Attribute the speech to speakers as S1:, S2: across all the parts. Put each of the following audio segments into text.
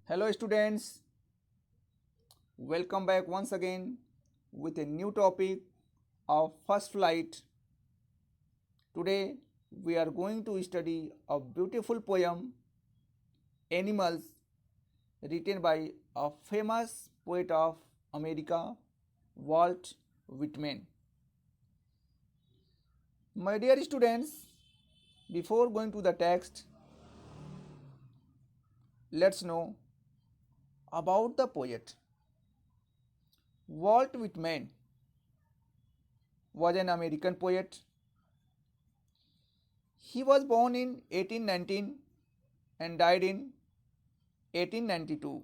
S1: Hello, students. Welcome back once again with a new topic of first flight. Today, we are going to study a beautiful poem, Animals, written by a famous poet of America, Walt Whitman. My dear students, before going to the text, let's know about the poet. Walt Whitman was an American poet. He was born in 1819 and died in 1892.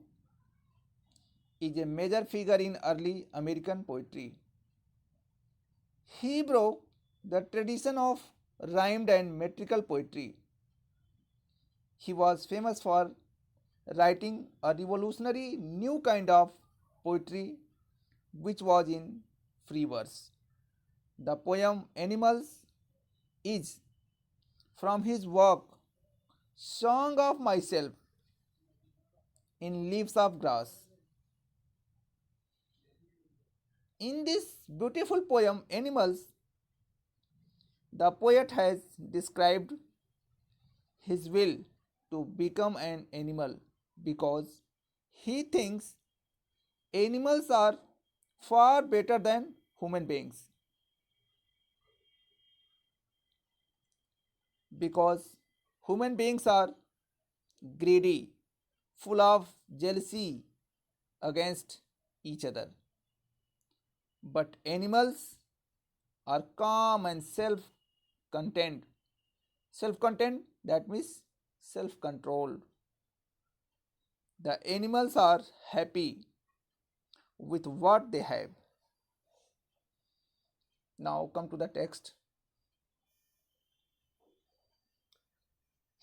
S1: Is a major figure in early American poetry. He broke the tradition of rhymed and metrical poetry. He was famous for writing a revolutionary new kind of poetry which was in free verse. The poem Animals is from his work Song of Myself in Leaves of Grass. In this beautiful poem Animals, the poet has described his will to become an animal because he thinks animals are far better than human beings, because human beings are greedy, full of jealousy against each other, but animals are calm and self-content. Self-content, that means self-controlled. The animals are happy with what they have. Now come to the text.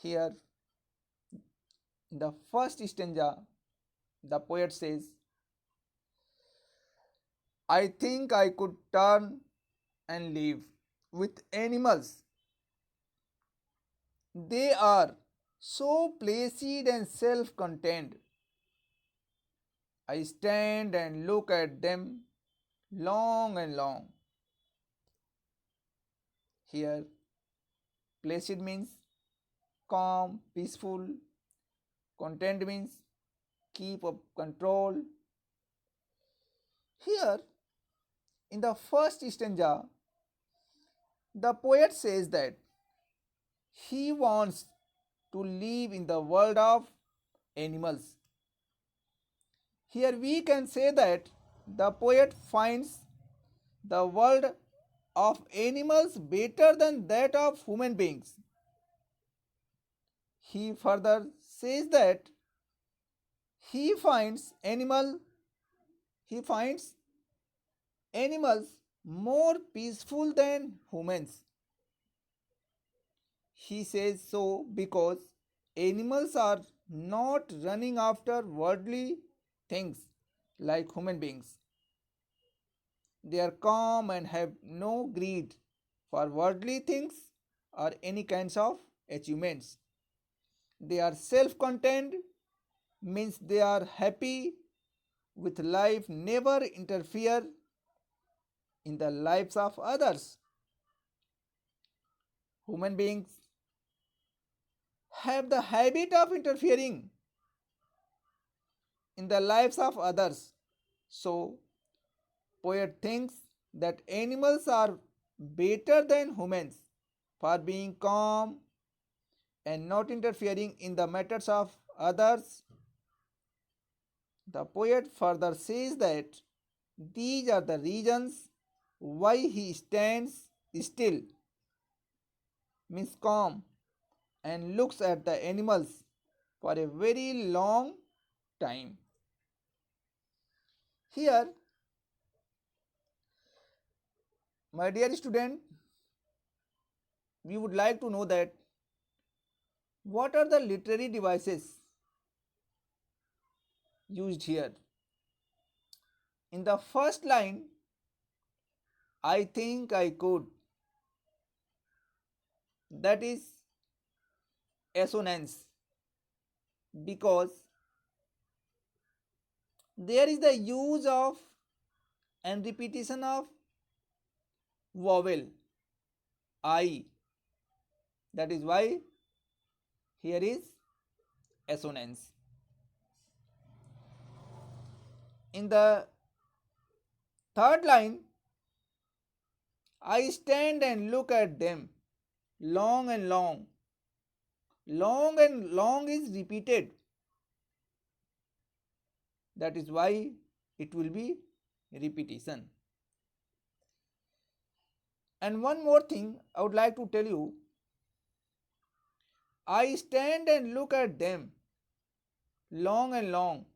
S1: Here in the first stanza, the poet says, I think I could turn and live with animals. They are so placid and self contained. I stand and look at them long and long. Here, placid means calm, peaceful. Content means keep up control. Here, in the first stanza, the poet says that he wants to live in the world of animals. Here we can say that the poet finds the world of animals better than that of human beings. He further says that he finds animal he finds animals more peaceful than humans. He says so because animals are not running after worldly things like human beings. They are calm and have no greed for worldly things or any kinds of achievements. They are self contained, means they are happy with life, never interfere in the lives of others. Human beings have the habit of interfering in the lives of others. So, poet thinks that animals are better than humans for being calm and not interfering in the matters of others. The poet further says that these are the reasons why he stands still, means calm, and looks at the animals for a very long time. Here, my dear student, we would like to know that what are the literary devices used here. In the first line, I think I could, that is assonance, because there is the use of and repetition of vowel I. That is why here is assonance. In the third line, I stand and look at them long and long. Long and long is repeated. That is why it will be repetition. And one more thing I would like to tell you, I stand and look at them long and long.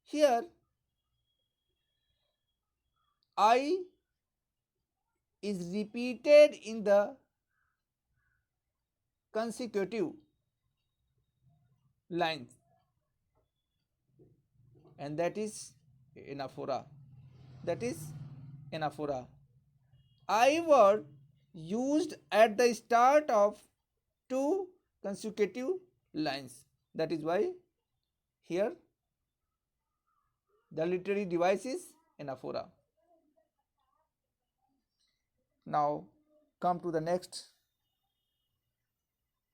S1: Here, I is repeated in the consecutive lines, and that is anaphora. That is anaphora. I word used at the start of two consecutive lines. That is why here the literary device is anaphora. Now come to the next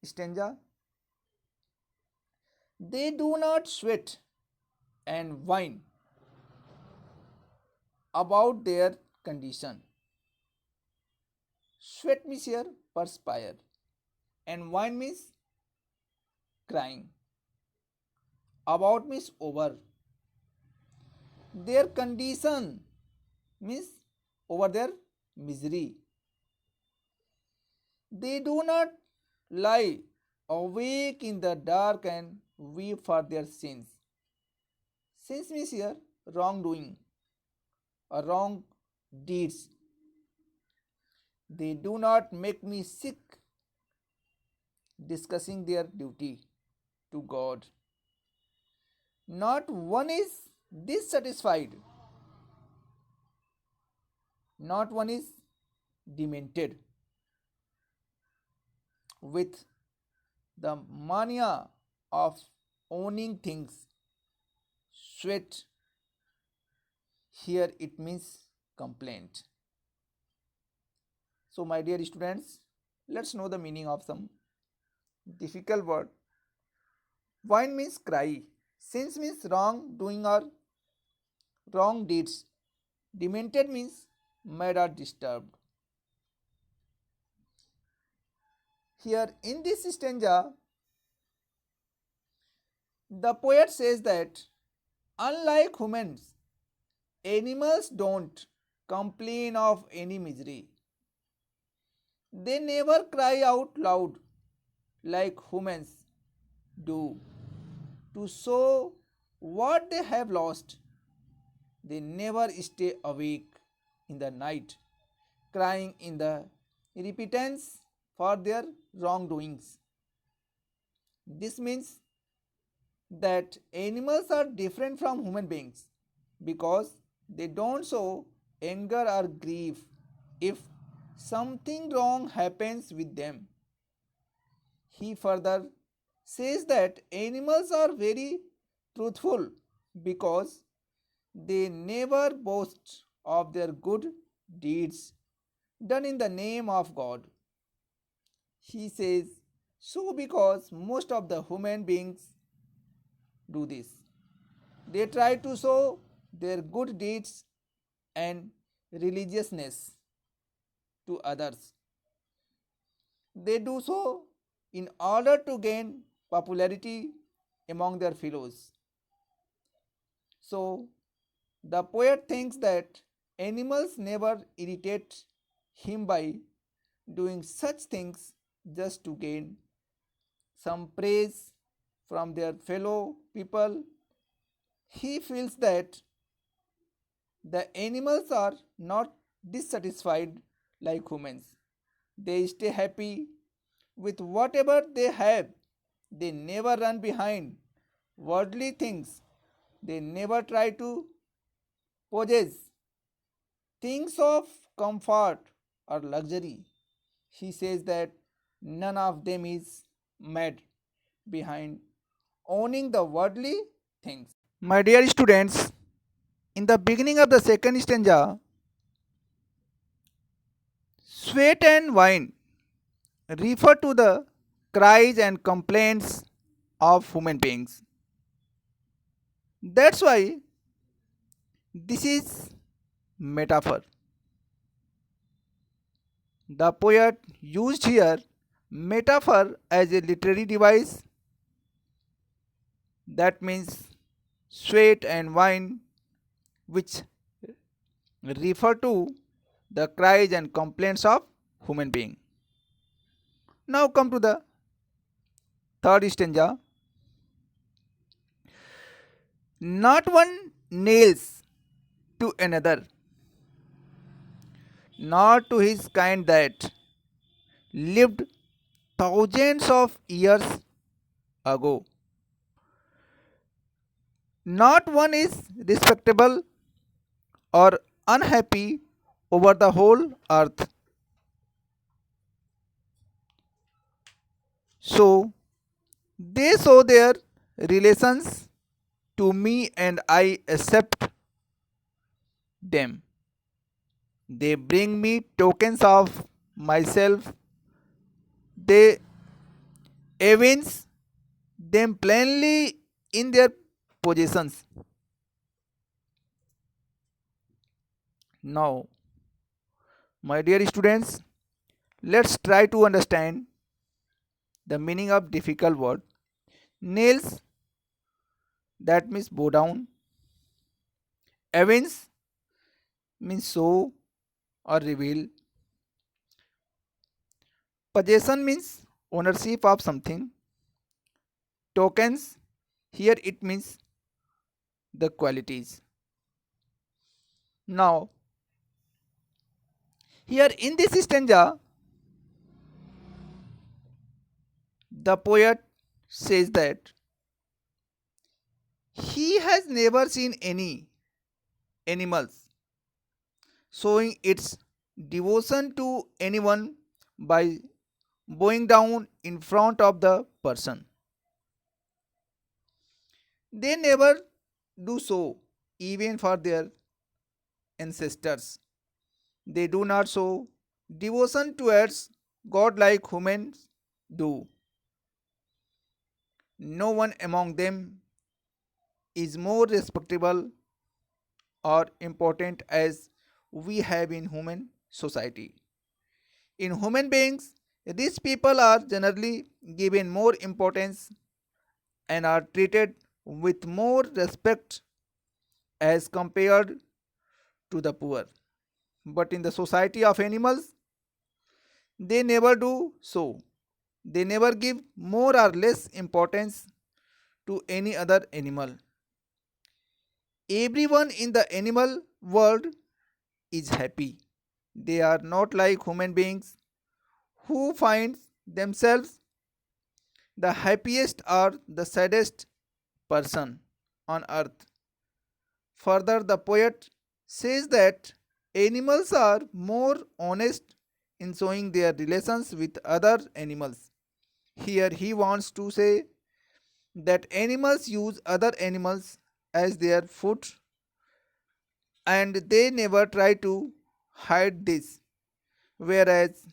S1: stanza. They do not sweat and whine about their condition. Sweat means here perspire, and whine means crying. About means over. Their condition means over their misery. They do not lie awake in the dark and weep for their sins. Sins means here wrongdoing or wrong deeds. They do not make me sick discussing their duty to God. Not one is dissatisfied, not one is demented with the mania of owning things. Sweat here it means complaint. So my dear students, let's know the meaning of some difficult word. Whine means cry. Sins means wrong doing or wrong deeds. Demented means mad or disturbed. Here in this stanza, the poet says that unlike humans, animals don't complain of any misery. They never cry out loud like humans do to show what they have lost. They never stay awake in the night crying in the repentance for their wrongdoings. This means that animals are different from human beings because they don't show anger or grief if something wrong happens with them. He further says that animals are very truthful because they never boast of their good deeds done in the name of God. He says so because most of the human beings do this. They try to show their good deeds and religiousness to others. They do so in order to gain popularity among their fellows. So, the poet thinks that animals never irritate him by doing such things just to gain some praise from their fellow people. He feels that the animals are not dissatisfied like humans. They stay happy with whatever they have. They never run behind worldly things. They never try to possess things of comfort or luxury. He says that none of them is mad behind owning the worldly things. My dear students, in the beginning of the second stanza, sweat and wine refer to the cries and complaints of human beings. That's why this is metaphor. The poet used here metaphor as a literary device, that means sweat and wine, which refer to the cries and complaints of human being. Now come to the third stanza. Not one nails to another, nor to his kind that lived thousands of years ago. Not one is respectable or unhappy over the whole earth. So they show their relations to me and I accept them. They bring me tokens of myself. They evince them plainly in their possessions. Now, my dear students, let's try to understand the meaning of difficult word. Nails, that means bow down. Evince means show or reveal. Possession means ownership of something. Tokens, here it means the qualities. Now, here in this stanza, the poet says that he has never seen any animals showing its devotion to anyone by bowing down in front of the person. They never do so even for their ancestors. They do not show devotion towards God like humans do. No one among them is more respectable or important as we have in human society. In human beings, these people are generally given more importance and are treated with more respect as compared to the poor. But in the society of animals, they never do so. They never give more or less importance to any other animal. Everyone in the animal world is happy. They are not like human beings who find themselves the happiest or the saddest person on earth. Further, the poet says that animals are more honest in showing their relations with other animals. Here, he wants to say that animals use other animals as their food and they never try to hide this, whereas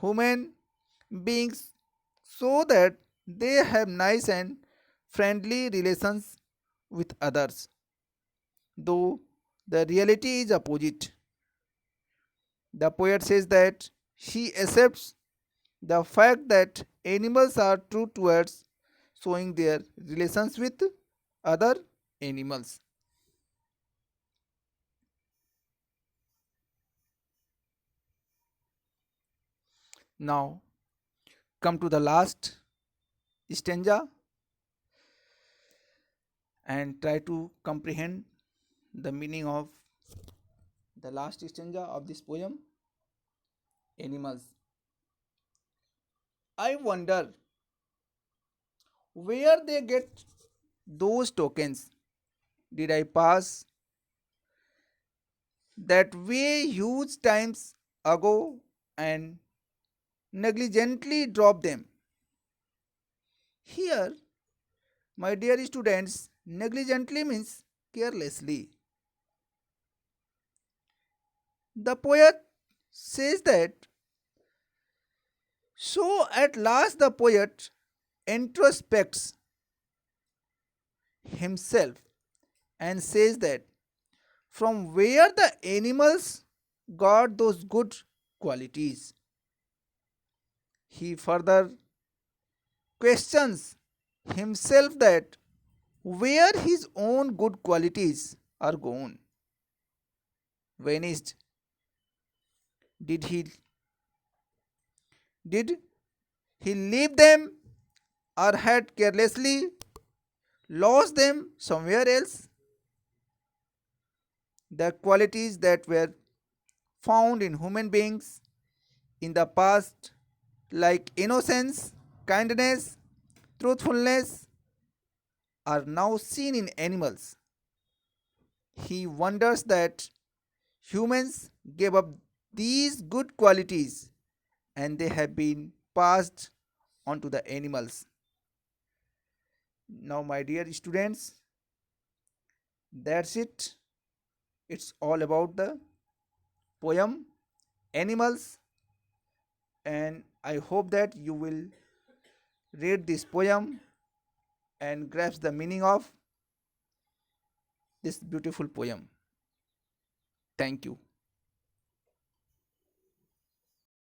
S1: human beings show that they have nice and friendly relations with others, though the reality is opposite. The poet says that she accepts the fact that animals are true towards showing their relations with other animals. Now come to the last stanza and try to comprehend the meaning of the last stanza of this poem, animals. I wonder where they get those tokens. Did I pass that way huge times ago and negligently drop them? Here, my dear students, Negligently means carelessly. The poet says that, so at last the poet introspects himself and says that from where the animals got those good qualities. He further questions himself that where his own good qualities are gone, vanished. Did he leave them or had carelessly lost them somewhere else? The qualities that were found in human beings in the past, like innocence, kindness, truthfulness, are now seen in animals. He wonders that humans gave up these good qualities and they have been passed on to the animals. Now, my dear students, that's it. It's all about the poem Animals, and I hope that you will read this poem and grasp the meaning of this beautiful poem. Thank you.